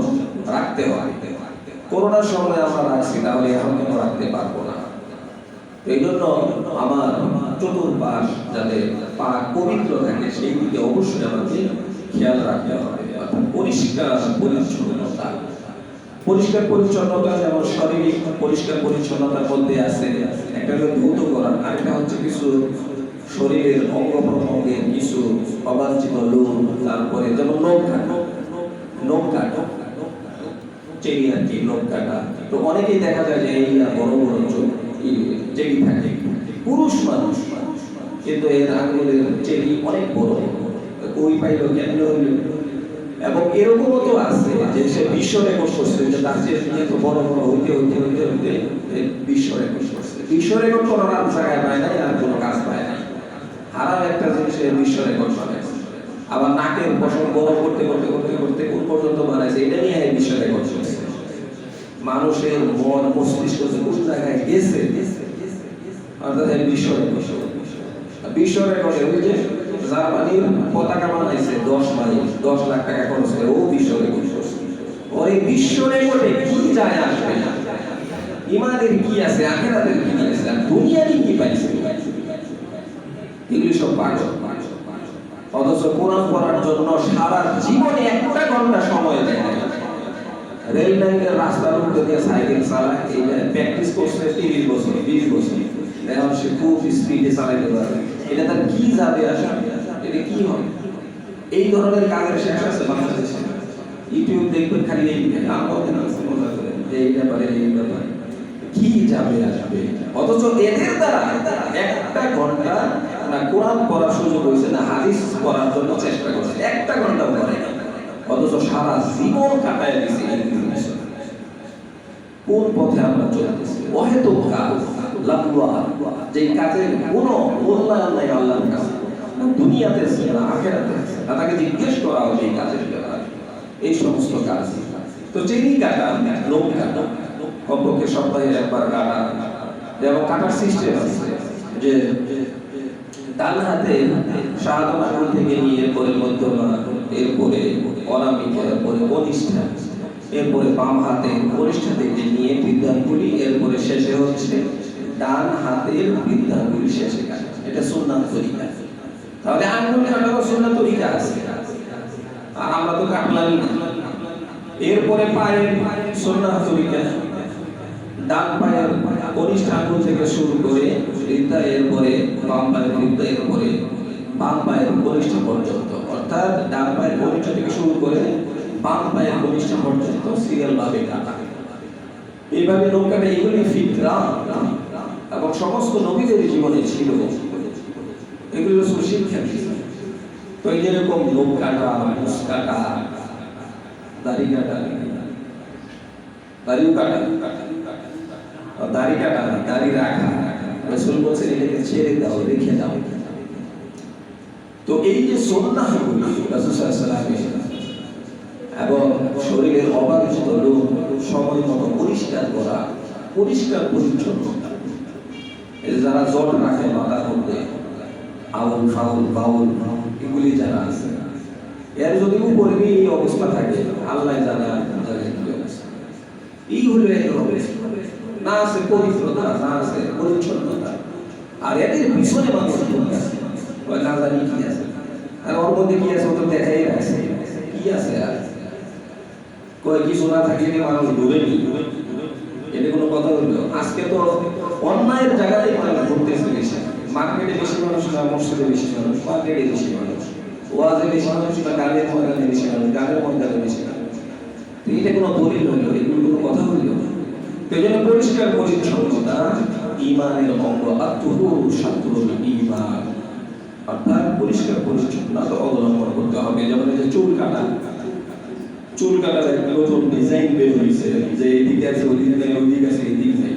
রাখতে হয়। করোনার সময় আমরা রাখছি, তাহলে এখন কেন রাখতে পারবো না? এই জন্য আমার চতুর্পাশ যাতে পাক পবিত্র থাকে, সেই দিকে অবশ্যই আমাকে খেয়াল রাখতে হবে। পরিষ্কার পরিচ্ছন্নতা, পরিষ্কার পরিচ্ছন্নতা যেমন শারীরিক পরিষ্কার পরিচ্ছন্নতার মধ্যে আছে একটা হলো ধৌত করা, আরেকটা হচ্ছে কিছু শরীরের অঙ্গ প্রত্যঙ্গের কিছু অবাঞ্ছিত লোম, তারপরে যেমন নখ কাটা, চেরি আর কি, নখ কাটা। তো অনেকেই দেখা যায় যে এই বড় বড় চেরি থাকে, পুরুষ মানুষ, কিন্তু এর আঙ্গুলের চেরি অনেক বড়, ওই পাইল কেন হইল? এবং এরকমও তো আছে যে সে বিশ্ব রেকর্ড করছে, যে তার চেয়ে তো বড় বড় হইতে বিশ্ব রেকর্ড করছে। বিশ্ব রেকর্ড করার আর জায়গায় পায় নাই, আর কোনো কাজ পায় নাই। হারাম একটা জিনিসে বিশ্ব রেকর্ড করে। আবার নাকের পশম বড় করতে করতে করতে করতে কোন পর্যন্ত বানাইছে, এটা নিয়ে বিশ্ব রেকর্ড করছে। মানুষের মন মস্তিষ্ক কোন জায়গায় গেছে, অর্থাৎ বিশ্ব রেকর্ড। বিশ্ব রেকর্ডে ওই যে জার্মানির পতাকা বানাইছে 10 মাইল 10 লাখ টাকা খরচ করে, ও বিশ্ব রেকর্ড করছে। ওর এই বিশ্ব রেকর্ডে কি যায় আসবে না, ইমানের কি আছে, আখিরাতের কি আছে, আর দুনিয়ারই কি পাইছে, এগুলি সব পাগল। অথচ কোরআন পড়ার জন্য সারা জীবনে একটা ঘন্টা সময় দেয় না। রেল লাইনের রাস্তার উপরে দিয়ে সাইকেল চালায়, এইটা প্র্যাকটিস করছে 30 বছর 20 বছর, এখন সে খুব স্পিডে চালাইতে পারে। এটা তার কি যাবে আসে, এটা কি হয়? এই ধরনের কাজের শেষ আছে বাংলাদেশে। ইউটিউব দেখবেন খালি এই মজা করে যে এই ব্যাপারে কি যাবে আসবে। অথচ এদের দ্বারা একটা ঘন্টা না কোরআন পড়ার সুযোগ হয়েছে, না হাদিস পড়ার জন্য চেষ্টা করছে, একটা ঘন্টাও করে না। অথচ সারা জীবন কাটায় দিয়েছে এই জিনিস। কোন পথে আমরা চলতেছি? অহেতুক কাজ, লাগুয়া, যে কাজের কোনো মূল্যায়ন নাই আল্লাহর কাছে, দুনিয়াতে না আখিরাতে। তাকে জিজ্ঞেস করা হবে এই কাজের ব্যাপারে, এই সমস্ত কাজ। তো চেনি কাটা, লোক কাটা, কমপক্ষে সপ্তাহে একবার কাটা। এবং কাটার সিস্টেম আছে যে ডান হাতে শাহাদাত আঙ্গুল থেকে নিয়ে এরপরে মধ্যমা, এরপরে অনামিকা, এরপরে কনিষ্ঠা, এরপরে বাম হাতে কনিষ্ঠা থেকে নিয়ে বৃদ্ধাঙ্গুলি, এরপরে শেষে হচ্ছে ডান হাতের বৃদ্ধাঙ্গুলি শেষে কাটা। এটা সুন্নাত তরিকা। তাহলে আঙ্গুল কাটারও সুন্নাত তরিকা আছে, আর আমরা তো কাটলামই না। এরপরে পায়ের সুন্নাত তরিকা, ডান পায়ের কনিষ্ঠা আঙ্গুল থেকে শুরু করে বৃদ্ধা, এরপরে বাম পায়ের বৃদ্ধা, এরপরে বাম পায়ের কনিষ্ঠা পর্যন্ত, অর্থাৎ ডান পায়ের কনিষ্ঠা থেকে শুরু করে বাম পায়ের কনিষ্ঠা পর্যন্ত সিরিয়াল ভাবে কাটা। এইভাবে লোক কাটা, এগুলি ফিতরা এবং সমস্ত নবীদের জীবনে ছিল, এগুলো রাসূল শিক্ষা দিয়েছেন। তো এই যেরকম লোক কাটা, মুস কাটা, দাড়ি কাটা, দাড়িও কাটা, দাড়ি কাটা, দাড়ি রাখা, রাসূল বলেছেন এটাকে ছেড়ে দাও, রেখে দাও। তো এই যে সুন্নাহগুলি রাসূল সাল্লাল্লাহু আলাইহি ওয়াসাল্লাম, এবং শরীরের অবাঞ্ছিত লোক সময় মতো পরিষ্কার করা, পরিষ্কার পরিচ্ছন্নতা। এই যারা জট রাখে মাথার মধ্যে, আউল ফাউল বাউল, এগুলি যারা আছে, এর যদি উপরে এই অবস্থা থাকে, আল্লাহ জানে কি অবস্থা। এই হলো এর অবস্থা, না আছে পবিত্রতা, না আছে পরিচ্ছন্নতা। আর এদের পিছনে মানুষ না জানি কি আছে, আর ওর মধ্যে কি আছে ওটা দেখাই রাখছে, কি আছে আর কয় কিছু না থাকলে মানুষ ডুবে নি। এটা কোনো কথা হইল? আজকে তো অন্যায়ের জায়গাতেই মানুষ ঘুরতেছে বেশি। মার্কেটে বেশি মানুষ না, মসজিদে বেশি মানুষ, মার্কেটে বেশি মানুষ, ওয়াজে বেশি মানুষ না, গানের ময়দানে বেশি মানুষ, গানের ময়দানে বেশি মানুষ। এটা কোনো দলিল হইল? এগুলো কোনো কথা হইল? তো এই জন্য পরিষ্কার পরিচ্ছন্নতা ঈমানের অঙ্গ। আত-তুহুরু শাতরুল ঈমান, অর্থাৎ পরিষ্কার পরিচ্ছন্নতা অবলম্বন করতে হবে। যেমন এই যে চুল কাটা, চুল কাটার একটা নতুন ডিজাইন বের হয়েছে, যে এদিকে আছে ওদিকে নেই, ওদিকে আছে এদিকে নেই।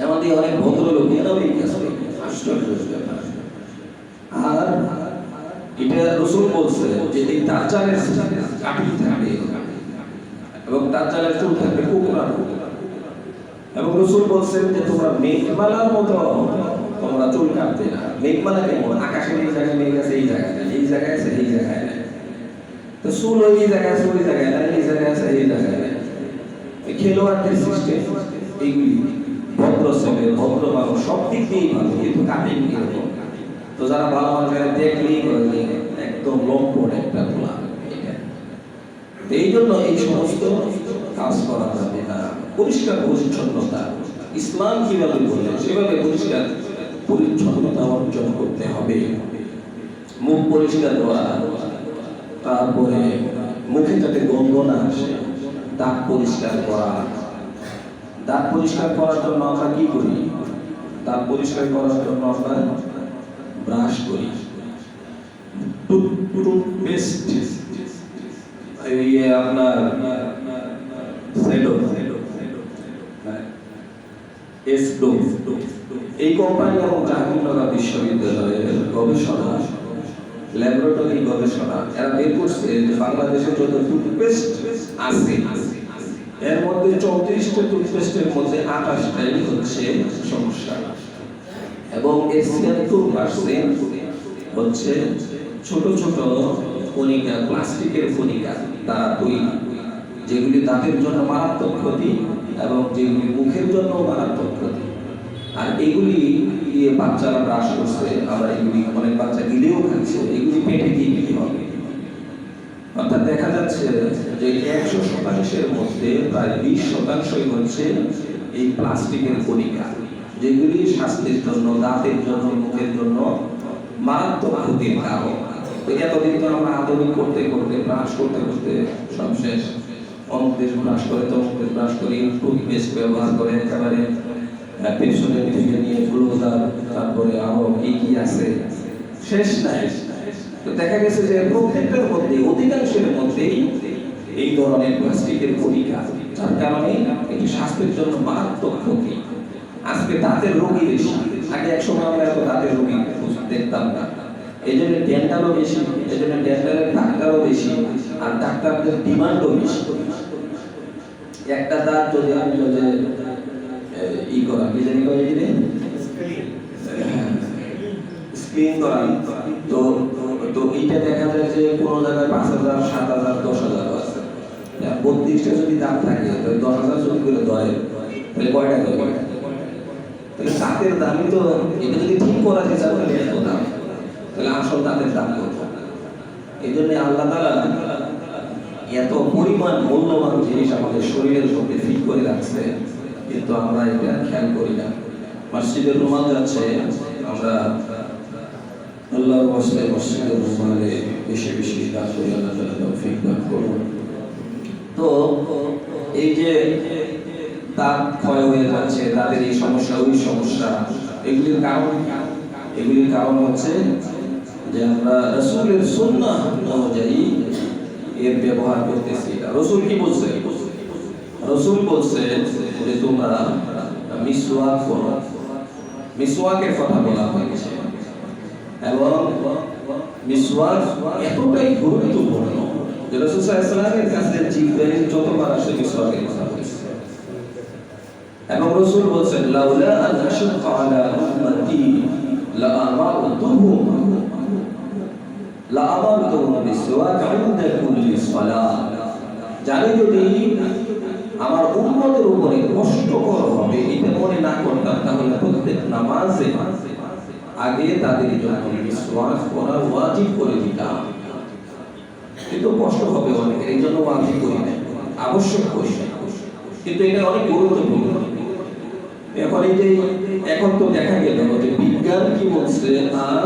আমাদের অনেক ভদ্রলোক এরাও এই কাজ করে, আশ্চর্য ব্যাপার। আর এটা রাসূল বলছে যে এই দাজ্জালের কাটি থাকবে এবং দাজ্জালের চুল থাকবে কোকড়া। এবং রাসূল বলছেন যে তোমরা মেঘমালার মতো তোমরা চুল কাটবে না। মেঘমালা কেমন? আকাশের এই জায়গায় মেঘ আছে, এই জায়গায় নেই, এই জায়গায় আছে, এই জায়গায় নেই। তো চুল ওই জায়গায় আছে, ওই জায়গায় নেই, এই জায়গায় আছে, এই জায়গায় নেই। খেলোয়াড়দের সিস্টেম এইগুলি, ভদ্র ছেলে ভদ্র মানুষ সব দিক দিয়েই ভালো, কিন্তু কাটেই এরকম। তো যারা ভালো মানুষ দেখলেই করে একদম লম্পট একটা খোলা। এই জন্য এই সমস্ত কাজ করা যাবে না। পরিষ্কার পরিচ্ছন্নতা ইসলাম কিভাবে বলে সেভাবে পরিষ্কার পরিচ্ছন্নতা অর্জন করতে হবে। মুখ পরিষ্কার করা, তারপরে মুখে যাতে গন্ধ না আসে, দাঁত পরিষ্কার করা। দাঁত পরিষ্কার করার জন্য আমরা কি করি? দাঁত পরিষ্কার করার জন্য আমরা ব্রাশ করি, টুথপেস্ট আপনার এই কোম্পানি এবং জাহাঙ্গীরনগর বিশ্ববিদ্যালয়ের গবেষণা ল্যাবরেটরি গবেষণা এরা বের করছে যে বাংলাদেশে যত টুথপেস্ট আছে এর মধ্যে 34টা টুথপেস্টের মধ্যে 28টাই হচ্ছে সমস্যা এবং এর 76% হচ্ছে ছোট ছোট কণিকা, প্লাস্টিকের কণিকা তারা তৈরি, যেগুলি দাঁতের জন্য মারাত্মক ক্ষতি এবং যেগুলি মুখের জন্য মারাত্মক ক্ষতি। আর এগুলি দিয়ে বাচ্চারা ব্রাশ করছে, আবার এগুলি অনেক বাচ্চা গিলেও খাচ্ছে, এগুলি পেটে গিয়ে কি হবে? অর্থাৎ দেখা যাচ্ছে যে 100%-এর মধ্যে প্রায় 20% হচ্ছে এই প্লাস্টিকের কণিকা, যেগুলি স্বাস্থ্যের জন্য, দাঁতের জন্য, মুখের জন্য মারাত্মক ক্ষতির কারণ। এতদিন তো আমরা আধুনিক করতে করতে ব্রাশ করতে করতে সব শেষ, অমুক দেশ ব্রাশ করে তমুক দেশ ব্রাশ করি, টুথপেস্ট ব্যবহার করে একেবারে পেছনের থেকে নিয়ে ক্লোজার, তারপরে আরো কি আছে শেষ নাই। তো দেখা গেছে যে প্রত্যেকটার মধ্যে অধিকাংশের মধ্যেই এই ধরনের প্লাস্টিকের কণিকা, যার কারণে এটি স্বাস্থ্যের জন্য মারাত্মক ক্ষতি। আজকে দাঁতের রোগী বেশি, আগে এক সময় আমরা এত দাঁতের রোগী দেখতাম না, এই জন্য ডেন্টালও বেশি, এই জন্য ডেন্টালের ডাক্তারও বেশি, আর ডাক্তারদের ডিমান্ডও বেশি। একটা দাঁত যদি আমি ই করা কি জানি করে দিলে স্ক্রিন করা, তো তো এইটা দেখা যায় যে কোনো জায়গায় 5,000, 7,000, 10,000 আছে। 32টা যদি দাঁত থাকে, 10,000 যদি করে ধরে, তাহলে কয় টাকা করে? তাহলে দাঁতের দামই তো, এটা যদি ঠিক করা যায় তাহলে এত দাম, তাহলে আসল দাঁতের দাম কত? এই জন্য আল্লাহ তাআলা এত পরিমাণ মূল্যবান জিনিস আমাদের শরীরের মধ্যে ফিট করে রাখছে, কিন্তু আমরা এটা খেয়াল করি না। মসজিদের রুমাল যাচ্ছে, আমরা আল্লাহর ওয়াস্তে মসজিদের রুমালে বেশি বেশি দান করি, আল্লাহ তাআলা তৌফিক দান করুন। তো এই যে দাঁত ক্ষয় হয়ে যাচ্ছে, তাদের এই সমস্যা ওই সমস্যা, এগুলির কারণ হচ্ছে যে আমরা রাসূলের সুন্নাহ অনুযায়ী এর ব্যবহার করতেছি। রাসূল কি বলছে? রাসূল বলছে যে তোমরা মিসওয়াক করো, মিসওয়াকের কথা বলা হয়েছে, এবং মিসওয়াক এতটাই গুরুত্বপূর্ণ যে রাসূল সাল্লাল্লাহু আলাইহি ওয়াসাল্লামের কাছে জিবরাইল যতবার আসে মিসওয়াকের কথা বলছে, এবং রাসূল বলছেন লাউলা আন আশqa আলা উম্মতি লাআমারতুহুম বিসওয়াক ইনদা কুল্লি সালাহ। জানি যদি আমার উম্মতের উপরে কষ্টকর হবে এটা মনে না করতাম, তাহলে প্রত্যেক নামাজে আগে তাদের জন্য মিসওয়াক করা ওয়াজিব করে দিতাম। কিন্তু কষ্ট হবে অনেক, এই জন্য ওয়াজিব করি না, আবশ্যক করি না, কিন্তু এটা অনেক গুরুত্বপূর্ণ। এখন তো দেখা গেল যে বিজ্ঞান কি বলছে আর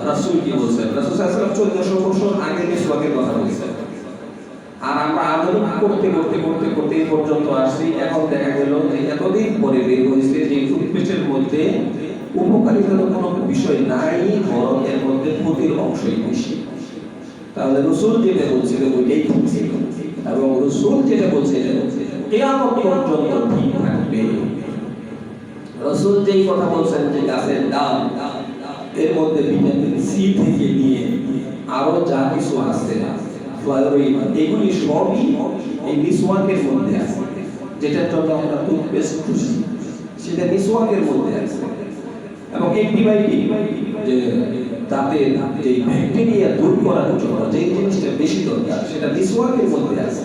রাসূল কি বলছে। রাসূল সাল্লাল্লাহু আলাইহি ওয়াসাল্লাম 1400 বছর আগে মিসওয়াকের কথা বলেছেন, আর আমরা আধুনিক করতে করতে করতে করতে এই পর্যন্ত আসছি। এখন দেখা গেল যে এতদিন পরে বের হয়েছে যে টুথপেস্টের মধ্যে উপকারিতার কোনো বিষয় নাই, বরং এর মধ্যে ক্ষতির অংশই বেশি। তাহলে রাসূল যেটা বলছিলেন ওইটাই ঠিক ছিল, এবং রাসূল যেটা বলছিলেন কিয়ামত পর্যন্ত ঠিক থাকবে। রাসূল যেই কথা বলছেন যে গাছের ডাল, এর মধ্যে ভিটামিন সি থেকে নিয়ে আরো যা কিছু আছে, ফ্লাভোনয়েড, এগুলি সবই এই মিসওয়াকের মধ্যে আছে। যেটার জন্য আমরা টুথপেস্ট খুঁজি সেটা মিসওয়াকের মধ্যে আছে। এবং অ্যান্টিবায়োটিক, যে দাঁতের যে ব্যাকটেরিয়া দূর করার জন্য যে জিনিসটা বেশি দরকার সেটা মিসওয়াকের মধ্যে আছে।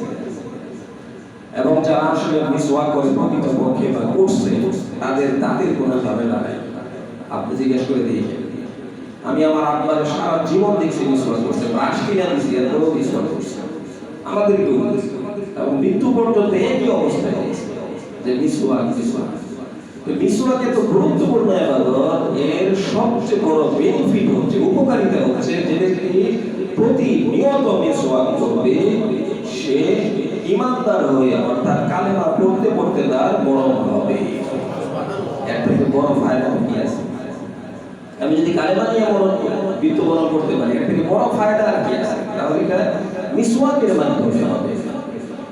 এবং যারা আসলে মিসওয়াক করে প্রকৃতপক্ষে বা করছে, তাদের দাঁতের কোনো ঝামেলা নাই। আপনি জিজ্ঞেস করে দেখেন, আমি আমার আব্বার সারা জীবন দেখছি মিসওয়াক করছে, ব্রাশ কিনে দিয়েছি, এরপরেও মিসওয়াক করছে, আমাদের কেউ, এবং মৃত্যু পর্যন্ত একই অবস্থায় যে মিসওয়াক। মিসওয়াক এত গুরুত্বপূর্ণ ইবাদত, এর সবচেয়ে বড় বেনিফিট হচ্ছে, উপকারিতা হচ্ছে, যে ব্যক্তি প্রতিনিয়ত মিসওয়াক করবে সে ইমানদার হয়ে, অর্থাৎ কালেমা পড়তে পড়তে তার মরণ হবে। এর থেকে বড় ফায়দা কি আছে? আমি যদি কালেমা নিয়ে মৃত্যুবরণ করতে পারি, এর থেকে বড় ফায়দা আর কি আছে? তাহলে এটা মিসওয়াকের মাধ্যমে হবে।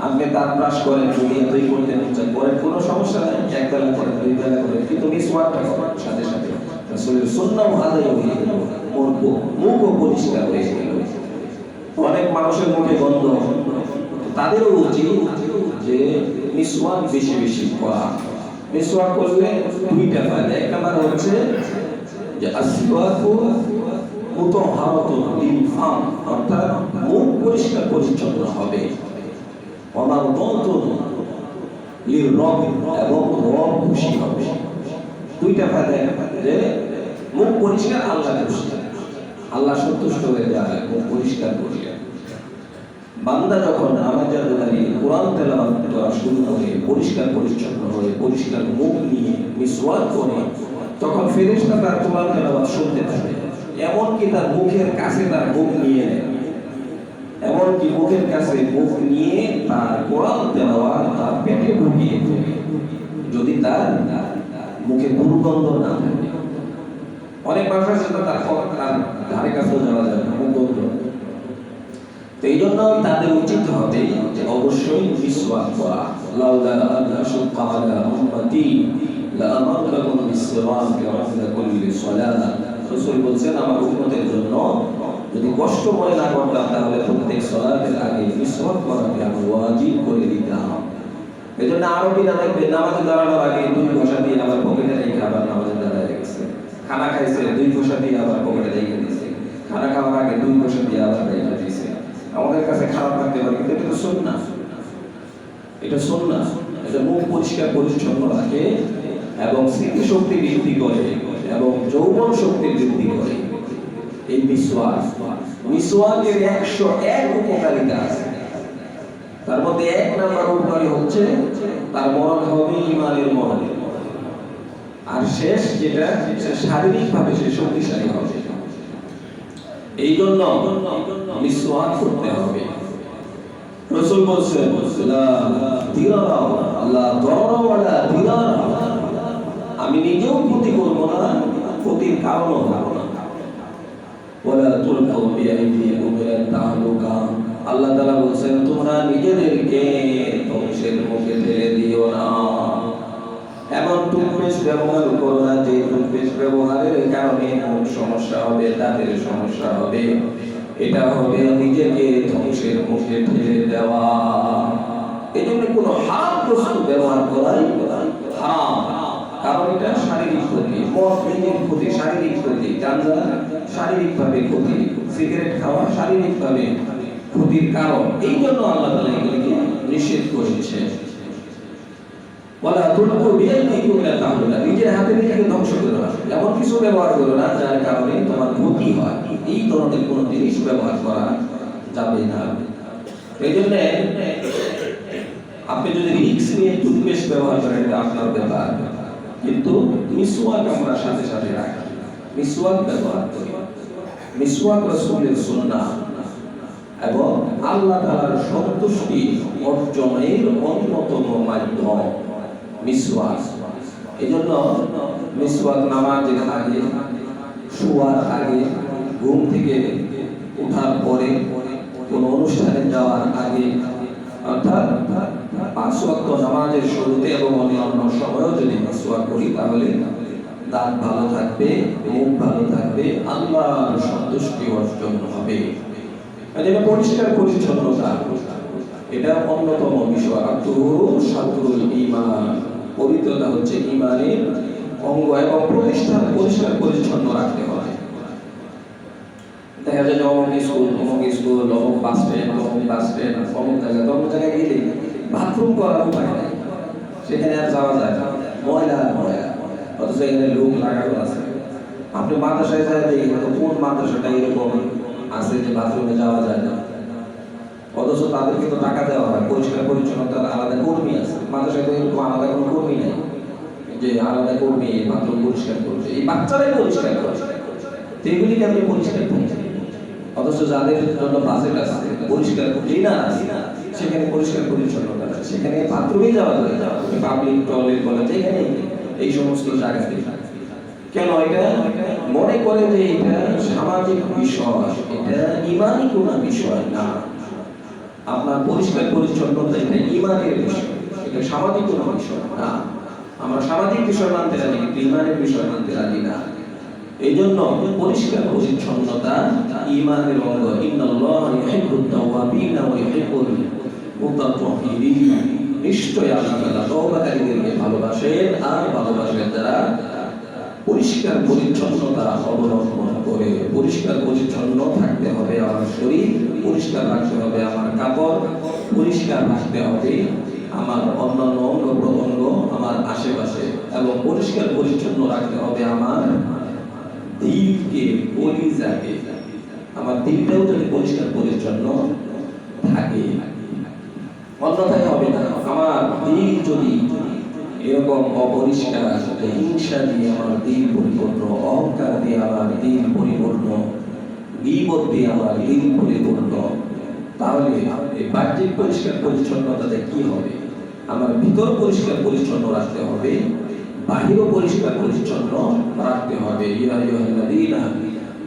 আপনি দাঁত ব্রাশ করেন, দুই করতে করেন, কোনো সমস্যা নাই, এক বেলা করেন, দুই বেলা করেন, কিন্তু মিসওয়াকটা করার সাথে সাথে রাসূলের সুন্নাহ আদায় হয়ে গেল, মুখও পরিষ্কার হয়ে গেল। অনেক মানুষের মুখে গন্ধ, তাদেরও উচিত যে মিসওয়াক বেশি বেশি করা। মিসওয়াক করলে দুইটা ফায়দা। এক নাম্বার হচ্ছে যে আসওয়াকু মুতাহহারাতুন লিল ফাম, অর্থাৎ মুখ পরিষ্কার পরিচ্ছন্ন হবে। অনারদাতুন লির রব, এবং রব খুশি হবে। দুইটা ফায়দা, যে মুখ পরিষ্কার, আল্লাহ খুশি, আল্লাহ সন্তুষ্ট হয়ে যায় মুখ পরিষ্কার করলে। বান্দা যখন নামাজের দাঁড়িয়ে কোরআন তেলাওয়াত করা শুরু করে, পরিষ্কার পরিচ্ছন্ন হয়ে, পরিষ্কার মুখ নিয়ে মিসওয়াক করে, তখন ফেরেশতা তার কোরআন তেলাওয়াত শুনতে থাকে। এমনকি তার মুখের কাছে তার মুখ নিয়ে নেয়, এমনকি মুখের কাছে মুখ নিয়ে তার কোরআন তেলাওয়াত তার পেটে ঢুকিয়ে দেবে, যদি তার মুখে দুর্গন্ধ না থাকে। অনেক মানুষ আছে তার ধারে কাছেও যাওয়া যায় না, মুখ বন্ধ। তো এই জন্য তাদের উচিত হবে যে অবশ্যই মিসওয়াক করা। লাউলা আন্না শুক্কা আলা উম্মতি লাআমারতুহুম বিসওয়াকি ইনদা কুল্লি সালাত। রাসূল বলেন, আমার উম্মতের জন্য যদি কষ্ট মনে না করতাম, তাহলে প্রত্যেক সালাতের আগে মিসওয়াক করাকে আমি ওয়াজিব করে দিতাম। এজন্য আরবি নামাজে দাঁড়ানোর আগে দুই ঘষা দিয়ে আবার পকেটে রেখে আবার নামাজে দাঁড়ায় গেছে। খানা খাইছে, দুই ঘষা দিয়ে আবার পকেটে রেখে দিয়েছে। খানা খাওয়ার আগে দুই ঘষা দিয়ে আবার রেখে দিয়েছে। আমাদের কাছে খারাপ লাগতে পারে, কিন্তু এটা তো সুন্নাহ, এটা সুন্নাহ। এটা মুখ পরিষ্কার পরিচ্ছন্ন রাখে এবং স্মৃতি শক্তি বৃদ্ধি করে এবং যৌবন শক্তি বৃদ্ধি করে। এই মিসওয়াকের 101 উপকারিতা আছে। তার মধ্যে 1 নাম্বার উপকারী হচ্ছে তার মরণ হবে ঈমানের মরণ, আর শেষ যেটা শারীরিকভাবে সে শক্তিশালী হবে। এই জন্য মিসওয়াক করতে হবে। রাসূল বলেছেন, লা দিরারা লা দারারা ওয়ালা দিরারা, আমি নিজেও ক্ষতি করব না, ক্ষতির কারণও হব না। ওয়ালা তুলকু বিআইদিকুম ইলা তাহলুকা, আল্লাহ তাআলা বলেন, তোমরা নিজেদেরকে ধ্বংসের মুখে ঠেলে দিও না। এমন টুথপেস্ট ব্যবহার করো না যে টুথপেস্ট ব্যবহারের কারণে মুখ সমস্যা হবে, দাঁতের সমস্যা হবে। এটা হবে নিজেকে ধ্বংসের মুখে ঠেলে দেওয়া। এই জন্য কোনো হারাম বস্তু ব্যবহার করাই হারাম, কারণ এটা শারীরিক ক্ষতি। মদ নিজের ক্ষতি, শারীরিক ক্ষতি। গাঁজা শারীরিকভাবে ক্ষতি, সিগারেট খাওয়া শারীরিকভাবে ক্ষতির কারণ। এই জন্য আল্লাহ তাআলা এগুলিকে নিষেধ করেছে। ওয়ালা তুলকু বিআইদিকুম ইলা তাহলুকা, নিজের হাতে নিজেকে ধ্বংস করো না, এমন কিছু ব্যবহার করো না যার কারণে তোমার ক্ষতি হয়। এই ধরনের কোনো জিনিস ব্যবহার করা যাবে না। এই জন্য আপনি যদি রিস্ক নিয়ে টুথপেস্ট ব্যবহার করেন, এটা আপনার ব্যাপার, কিন্তু মিসওয়াক আমরা সাথে সাথে রাখি, মিসওয়াক ব্যবহার করি। মিসওয়াক রাসূলের সুন্নাহ এবং আল্লাহ তাআলার সন্তুষ্টি অর্জনের অন্যতম মাধ্যম মিসওয়াক। এজন্য মিসওয়াক নামাজের আগে, শোয়ার আগে, ঘুম থেকে ওঠার পরে, কোনো অনুষ্ঠানে যাওয়ার আগে, অর্থাৎ 5 ওয়াক্ত নামাজের শুরুতে এবং অন্যান্য সময়ও যদি মিসওয়াক করি, তাহলে দাঁত ভালো থাকবে, মুখ ভালো থাকবে, আল্লাহর সন্তুষ্টি অর্জন হবে। এজন্য পরিষ্কার পরিচ্ছন্নতা এটা অন্যতম বিষয়। আতুহু শাতরুল ঈমান, পবিত্রতা হচ্ছে ঈমানের অঙ্গ এবং প্রতিষ্ঠান পরিষ্কার পরিচ্ছন্ন রাখতে হবে। দেখা যায় অমুক স্কুল, অমুক বাস স্ট্যান্ড, অমুক জায়গায় গেলে বাথরুম করার উপায় নাই, সেখানে আর যাওয়া যায় না, ময়লা ময়লা, অথচ এখানে লোক লাগানো আছে। আপনি মাদ্রাসায় যায়, কোন মাদ্রাসাটা এরকম আছে যে বাথরুমে যাওয়া যায় না, অথচ তাদেরকে তো টাকা দেওয়া হয়, পরিষ্কার পরিচ্ছন্নতার আলাদা কর্মী আছে। মাদ্রাসায় তো এরকম আলাদা কোনো কর্মী নেই যে আলাদা কর্মী বাথরুম পরিষ্কার করছে, এই বাচ্চারাই পরিষ্কার করছে। এগুলিকে আপনি পরিষ্কার করছেন, অথচ যাদের জন্য বাজেট আছে, পরিষ্কার ক্লিনার আছে, সেখানে পরিষ্কার পরিচ্ছন্নতা আছে, সেখানে বাথরুমে যাওয়া যায়, পাবলিক টয়লেট বলে যেখানে এই সমস্ত জায়গাতে। কেন? এটা মনে করে যে এটা সামাজিক বিষয়, এটা ঈমানি কোনো বিষয় না। আপনার পরিষ্কার পরিচ্ছন্নতা এটা ঈমানের বিষয়, এটা সামাজিক কোনো বিষয় না। আমরা সামাজিক বিষয় মানতে রাজি, কিন্তু ঈমানের বিষয় মানতে রাজি না। এই জন্য পরিষ্কার পরিচ্ছন্নতা ঈমানের অঙ্গ। ইন্নাল্লাহা ইউহিব্বুত তাওয়াবিনা ওয়া ইউহিব্বুল মুতাতাহহিরিন। নিশ্চয় আল্লাহ তাআলা তওবাকারীদেরকে ভালোবাসেন আর ভালোবাসেন যারা পরিষ্কার পরিচ্ছন্নতা অবলম্বন করে। পরিষ্কার পরিচ্ছন্ন থাকতে হবে আমার শরীর, পরিষ্কার রাখতে হবে আমার কাপড়, পরিষ্কার রাখতে হবে আমার অন্যান্য অঙ্গ প্রত্যঙ্গ, আমার আশেপাশে, এবং পরিষ্কার পরিচ্ছন্ন রাখতে হবে আমার দিলকে, কলিজাকে। আমার দিলটাও যদি পরিষ্কার পরিচ্ছন্ন থাকে, অন্যথায় হবে না। আমার দিল যদি এরকম অপরিষ্কার, হিংসা দিয়ে আমার দিল পরিপূর্ণ, অহংকার দিয়ে আমার দিল পরিপূর্ণ, গীবত দিয়ে আমার দিল পরিপূর্ণ, তাহলে এই বাহ্যিক পরিষ্কার পরিচ্ছন্নতাতে কি হবে? আমার ভিতর পরিষ্কার পরিচ্ছন্ন রাখতে হবে, বাহিরও পরিষ্কার পরিচ্ছন্ন রাখতে হবে। ইয়া আইয়ুহাল্লাযীনা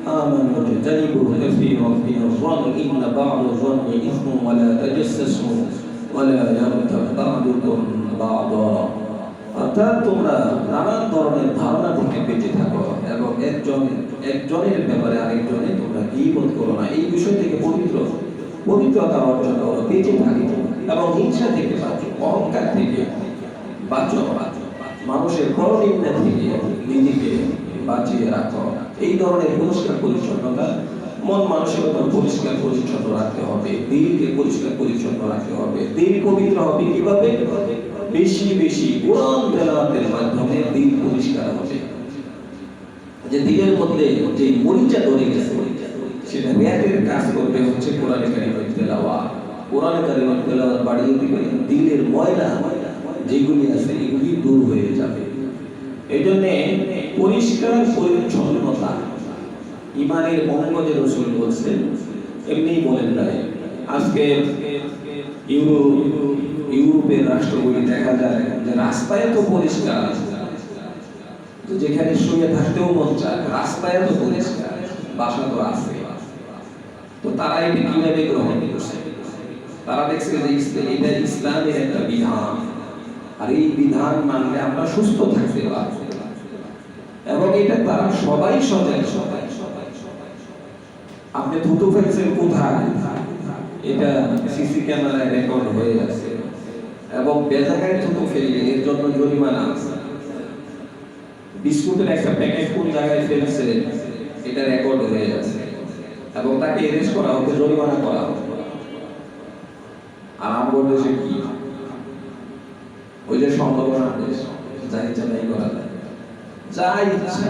আমানু তাজতানিবু কাসীরাম মিনাজ যান্নি ইন্না বা'দা যান্নি ইসমুন ওয়া লা তাজাসসাসু ওয়া লা ইয়াগতাব বা'দুকুম বা'দা। অর্থাৎ তোমরা নানান ধরনের ধারণা থেকে বেঁচে থাকো এবং একজনের ব্যাপারে আরেকজনের তোমরা গীবত করো না। এই বিষয় থেকে পবিত্রতা অর্জন করো, বেঁচে থাকো এবং হিংসা থেকে বাঁচো, অহংকার থেকে বাঁচো, মানুষের পরনিন্দা থেকে নিজেকে বাঁচিয়ে রাখো। এই ধরনের পরিষ্কার পরিচ্ছন্নতা, মন মানসিকতা পরিষ্কার পরিচ্ছন্ন রাখতে হবে, দিলকে পরিষ্কার পরিচ্ছন্ন রাখতে হবে। দিল পবিত্র হবে কিভাবে? বেশি বেশি কোরআন তেলাওয়াতের মাধ্যমে দিল পরিষ্কার হবে। যে দিলের মধ্যে যে মরিচা ধরে গেছে, সেটা রিয়াতের কাজ করবে হচ্ছে কোরআনে কারিমের তেলাওয়াত। কোরআনে কারিমের তেলাওয়াত বাড়িয়ে দিলে দিলের ময়লা যেগুলি আছে এগুলি দূর হয়ে যাবে। এই জন্য পরিষ্কার পরিচ্ছন্নতা ঈমানের অঙ্গ, যে রাসূল বলছেন, এমনি বলেন নাই। আজকে ইউরোপের রাষ্ট্রগুলি দেখা যায় যে রাস্তায় তো পরিষ্কার, যেখানে শুয়ে থাকতেও মন চায়, রাস্তায় তো পরিষ্কার, বাসা তো আছে। তো তারা এটা কিভাবে গ্রহণ করছে? তারা দেখছে যে এটা ইসলামের একটা বিধান, আর এই বিধান মানলে আমরা সুস্থ থাকতে পারবো, এবং এটা তারা সবাই সজাগ। আপনি থুতু ফেলছেন কোথায়, এটা সিসি ক্যামেরায় রেকর্ড হয়ে আছে, এবং বেজাগায় থুতু ফেললে এর জন্য জরিমানা আছে। বিস্কুটের একটা প্যাকেট কোন জায়গায় ফেলছে এটা রেকর্ড হয়ে আছে, এবং তাকে অ্যারেস্ট করা হবে, জরিমানা করা হবে। আর আমার দেশে কি ওই যে সম্ভাবনা দেশ, যা ইচ্ছা তাই করা যায়, যা ইচ্ছা